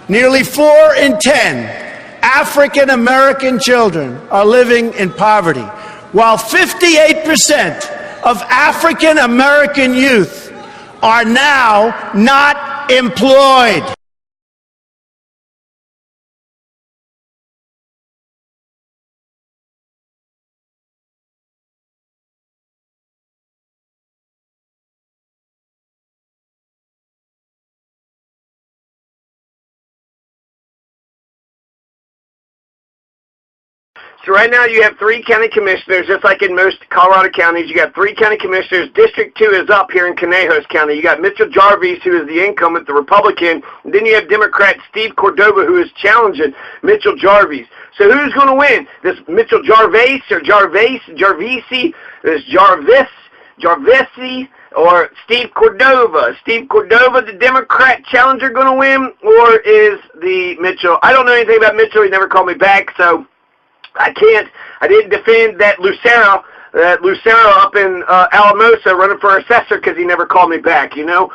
Nearly 4 in 10 African American children are living in poverty, while 58% of African American youth are now not employed. So right now you have 3 county commissioners, just like in most Colorado counties. You got 3 county commissioners. District 2 is up here in Conejos County. You got Mitchell Jarvis, who is the incumbent, the Republican. And then you have Democrat Steve Cordova, who is challenging Mitchell Jarvis. So who's going to win? This Mitchell Jarvis or Jarvisi, this Jarvisi, or Steve Cordova? Steve Cordova, the Democrat challenger, going to win? Or is the Mitchell? I don't know anything about Mitchell. He never called me back, so I didn't defend that Lucero up in Alamosa running for assessor because he never called me back, you know.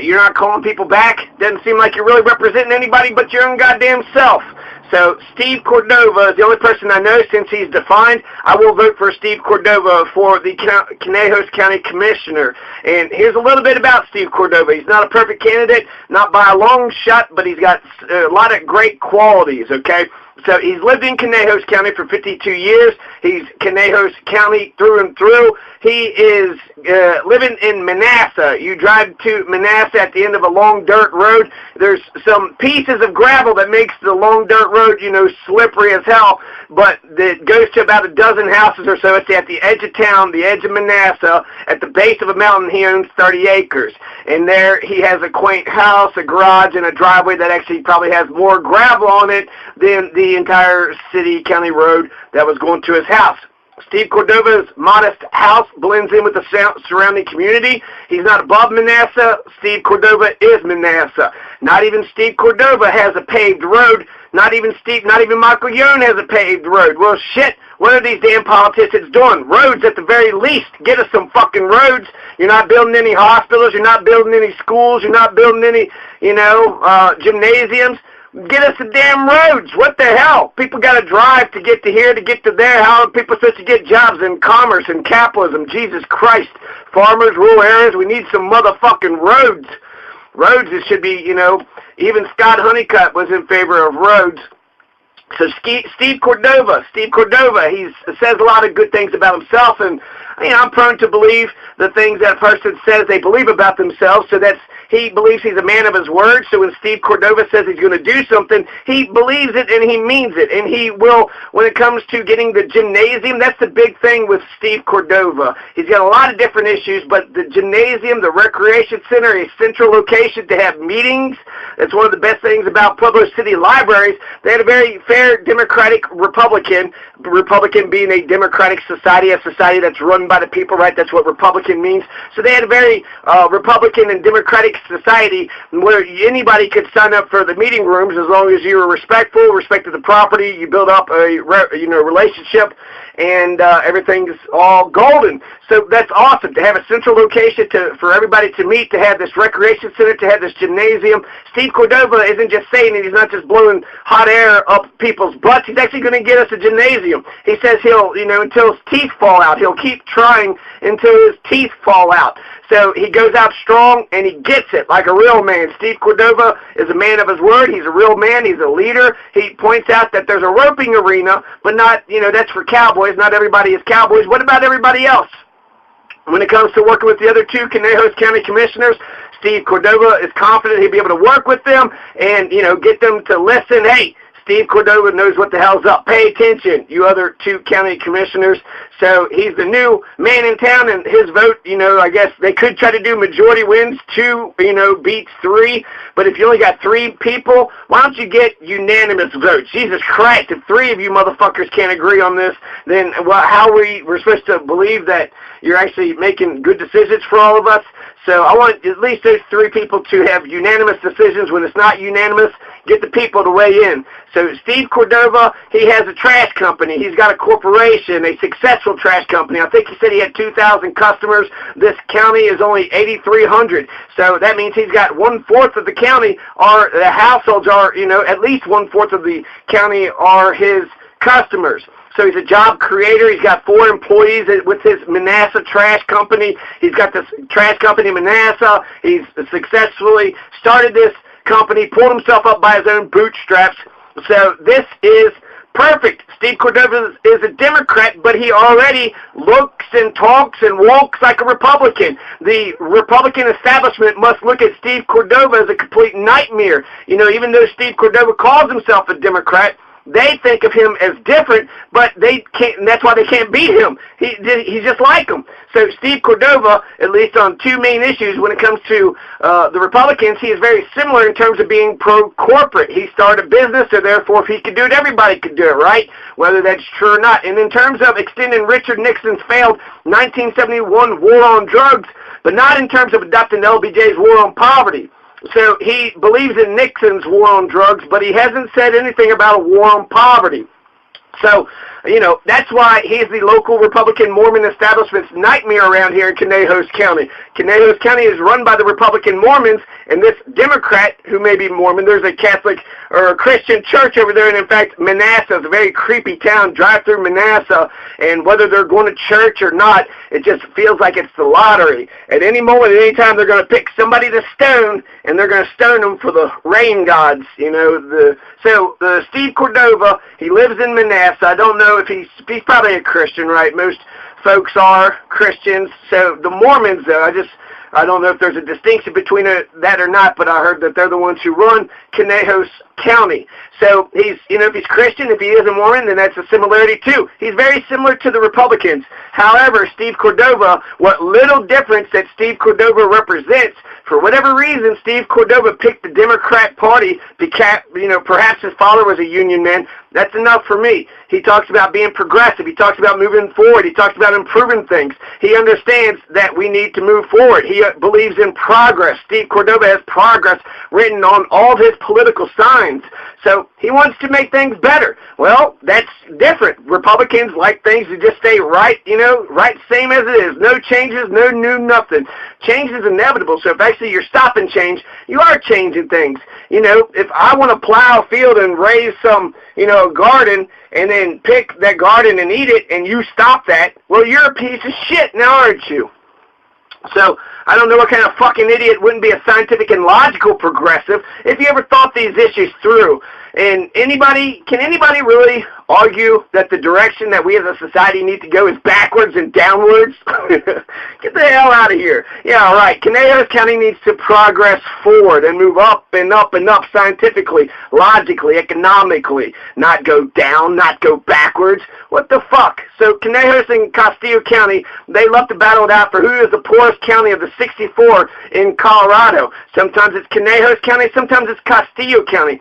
You're not calling people back. Doesn't seem like you're really representing anybody but your own goddamn self. So Steve Cordova is the only person I know since he's defined. I will vote for Steve Cordova for the Conejos County Commissioner. And here's a little bit about Steve Cordova. He's not a perfect candidate, not by a long shot, but he's got a lot of great qualities, okay? So he's lived in Conejos County for 52 years. He's Conejos County through and through. He is living in Manassas. You drive to Manassas at the end of a long dirt road. There's some pieces of gravel that makes the long dirt road, you know, slippery as hell, but it goes to about a dozen houses or so. It's at the edge of town, the edge of Manassas. At the base of a mountain, he owns 30 acres. And there he has a quaint house, a garage, and a driveway that actually probably has more gravel on it than the entire city county road that was going to his house. Steve Cordova's modest house blends in with the surrounding community. He's not above Manassas. Steve Cordova is Manassas. Not even Steve Cordova has a paved road. Not even Michael Young has a paved road. Well, shit, what are these damn politicians doing? Roads at the very least. Get us some fucking roads. You're not building any hospitals. You're not building any schools. You're not building any, gymnasiums. Get us the damn roads. What the hell? People got to drive to get to here, to get to there. How are people supposed to get jobs in commerce and capitalism? Jesus Christ. Farmers, rural areas, we need some motherfucking roads. Roads, it should be, even Scott Honeycutt was in favor of roads. So Steve Cordova, he says a lot of good things about himself, and I'm prone to believe the things that a person says they believe about themselves, so he believes he's a man of his word. So when Steve Cordova says he's going to do something, he believes it and he means it. And he will, when it comes to getting the gymnasium, that's the big thing with Steve Cordova. He's got a lot of different issues, but the gymnasium, the recreation center, a central location to have meetings. That's one of the best things about Pueblo City libraries. They had a very fair Democratic Republican being a democratic society, a society that's run by the people, right? That's what Republican means. So they had a very Republican and Democratic society where anybody could sign up for the meeting rooms as long as you were respectful, respected the property, you build up a relationship, and everything's all golden. So that's awesome to have a central location for everybody to meet, to have this recreation center, to have this gymnasium. Steve Cordova isn't just saying it. He's not just blowing hot air up people's butts. He's actually going to get us a gymnasium. He says he'll, until his teeth fall out. He'll keep trying until his teeth fall out. So he goes out strong, and he gets it like a real man. Steve Cordova is a man of his word. He's a real man. He's a leader. He points out that there's a roping arena, but not, that's for cowboys. Not everybody is cowboys. What about everybody else? When it comes to working with the other 2 Conejos County commissioners, Steve Cordova is confident he'll be able to work with them and, get them to listen. Hey, Steve Cordova knows what the hell's up. Pay attention, you other 2 county commissioners. So he's the new man in town, and his vote, I guess they could try to do majority wins. 2, beats 3. But if you only got 3 people, why don't you get unanimous votes? Jesus Christ, if 3 of you motherfuckers can't agree on this, then how we're supposed to believe that you're actually making good decisions for all of us? So I want at least those 3 people to have unanimous decisions. When it's not unanimous, get the people to weigh in. So Steve Cordova, he has a trash company. He's got a corporation, a successful trash company. I think he said he had 2,000 customers. This county is only 8,300. So that means he's got 1/4 of the county, or the households are, at least 1/4 of the county are his customers. So he's a job creator. He's got 4 employees with his Manasseh trash company. He's got this trash company, Manasseh. He's successfully started this company, pulled himself up by his own bootstraps. So this is perfect. Steve Cordova is a Democrat, but he already looks and talks and walks like a Republican. The Republican establishment must look at Steve Cordova as a complete nightmare. Even though Steve Cordova calls himself a Democrat, they think of him as different, but they can't, and that's why they can't beat him. He's just like them. So Steve Cordova, at least on 2 main issues when it comes to the Republicans, he is very similar in terms of being pro-corporate. He started a business, so therefore if he could do it, everybody could do it, right? Whether that's true or not. And in terms of extending Richard Nixon's failed 1971 war on drugs, but not in terms of adopting LBJ's war on poverty. So he believes in Nixon's war on drugs, but he hasn't said anything about a war on poverty. So, that's why he's the local Republican Mormon establishment's nightmare around here in Conejos County. Conejos County is run by the Republican Mormons, and this Democrat, who may be Mormon, there's a Catholic or a Christian church over there, and in fact, Manasseh is a very creepy town. Drive through Manasseh, and whether they're going to church or not, it just feels like it's the lottery. At any moment, at any time, they're going to pick somebody to stone, and they're going to stone them for the rain gods, So Steve Cordova, he lives in Manasseh. I don't know if he's probably a Christian, right? Most folks are Christians. So the Mormons, though, I don't know if there's a distinction between that or not, but I heard that they're the ones who run Conejos County. So if he's Christian, if he isn't Mormon, then that's a similarity too. He's very similar to the Republicans. However, Steve Cordova, what little difference that Steve Cordova represents, for whatever reason, Steve Cordova picked the Democrat Party because, perhaps his father was a union man. That's enough for me. He talks about being progressive. He talks about moving forward. He talks about improving things. He understands that we need to move forward. He believes in progress. Steve Cordova has progress written on all of his political signs. So he wants to make things better. Well, that's different. Republicans like things to just stay right, right same as it is. No changes, no new nothing. Change is inevitable. So if actually you're stopping change, you are changing things. If I want to plow a field and raise some, garden and then pick that garden and eat it and you stop that, well, you're a piece of shit now, aren't you? So I don't know what kind of fucking idiot wouldn't be a scientific and logical progressive if you ever thought these issues through. And can anybody really argue that the direction that we as a society need to go is backwards and downwards? Get the hell out of here. Yeah, right. Conejos County needs to progress forward and move up and up and up scientifically, logically, economically, not go down, not go backwards. What the fuck? So Conejos and Castillo County, they love to battle it out for who is the poorest county of the 64 in Colorado. Sometimes it's Conejos County, sometimes it's Castillo County.